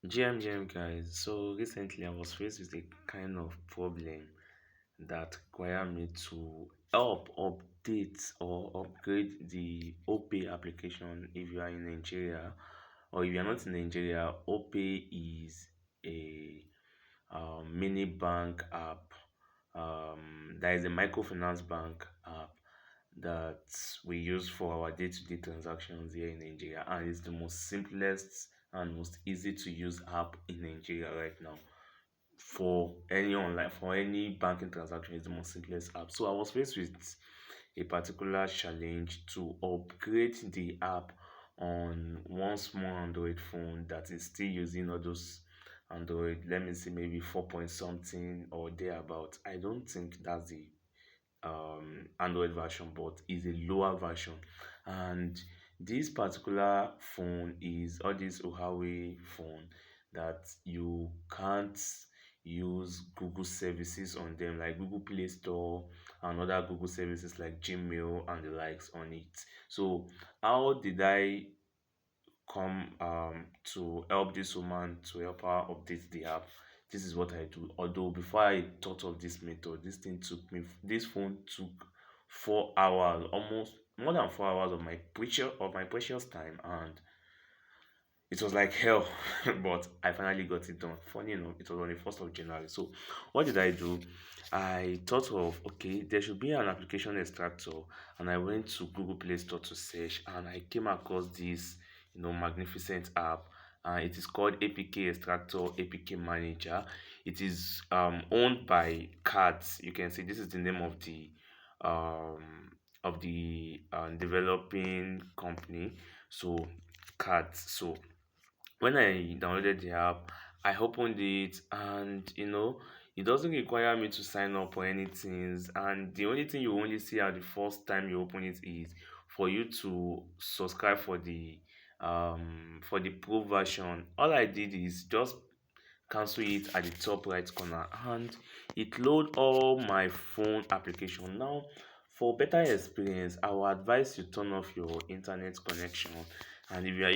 GM guys, so recently I was faced with a kind of problem that required me to help update or upgrade the OPay application if you are in Nigeria, or if you are not in Nigeria. OPay is a mini bank app. That is a microfinance bank app that we use for our day-to-day transactions here in Nigeria, and it's the most simplest and most easy to use app in Nigeria right now. For any banking transaction, is the most simplest app. So I was faced with a particular challenge to upgrade the app on one small Android phone that is still using all those Android, let me see, maybe 4 point something or thereabout. I don't think that's the Android version, but is a lower version. And this particular phone is all this Huawei phone that you can't use Google services on them, like Google Play Store and other Google services like Gmail and the likes on it. So how did I come to help this woman, to help her update the app? This is what I do. Although before I thought of this method, this phone took 4 hours, almost more than 4 hours of my precious time, and it was like hell. But I finally got it done. Funny enough, it was on the 1st of January. So what did I do? I thought of, okay, there should be an application extractor, and I went to Google Play Store to search, and I came across this, magnificent app. It is called APK Extractor, APK Manager. It is owned by Cats. You can see this is the name um of the developing company. So Cats. So when I downloaded the app, I opened it, and it doesn't require me to sign up or anything. And the only thing you only see at the first time you open it is for you to subscribe for the pro version. All I did is just cancel it at the top right corner, and it load all my phone application. Now, for better experience, I will advise you turn off your internet connection, and if you are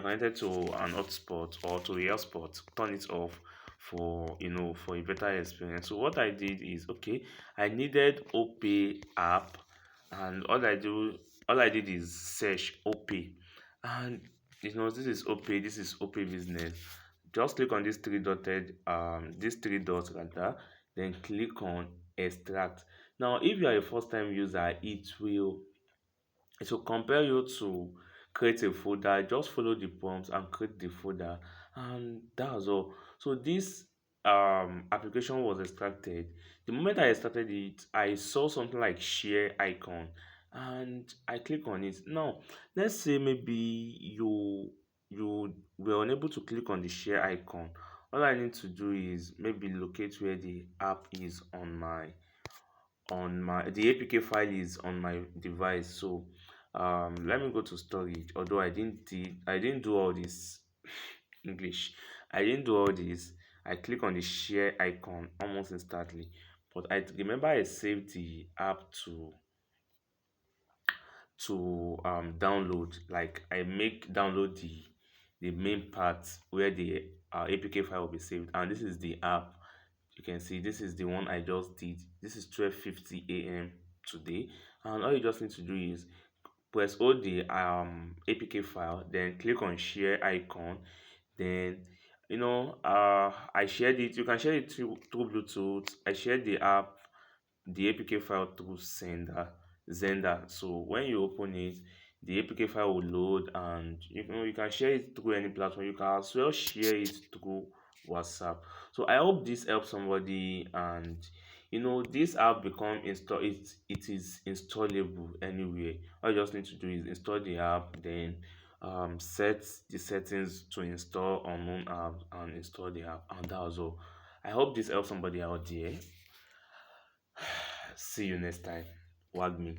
connected to an hotspot or to a hotspot, turn it off for a better experience. So what I did is, okay, I needed OPay app, and all I did is search OPay, and this is OPay, this is OPay business. Just click on these three dots rather, then click on extract. Now if you are a first time user, it will compel you to create a folder. Just follow the prompts and create the folder, and that's all. So this application was extracted. The moment I extracted it, I saw something like share icon, and I click on it. Now let's say maybe you were unable to click on the share icon. All I need to do is maybe locate where the app is on my the APK file is on my device. So let me go to storage. Although I didn't do all this English. I didn't do all this. I click on the share icon almost instantly. But I remember I saved the app to download. Like I make download the main part where the APK file will be saved, and this is the app. You can see this is the one I just did. This is 12:50 a.m. today, and all you just need to do is press hold the APK file, then click on share icon. Then I shared it. You can share it through Bluetooth. I shared the APK file through Zender. So when you open it, the APK file will load, and you can share it through any platform. You can as well share it through WhatsApp. So I hope this helps somebody, and this app become install it is installable anywhere. All you just need to do is install the app, then set the settings to install unknown app and install the app, and that was all. I hope this helps somebody out there. See you next time. Wag me.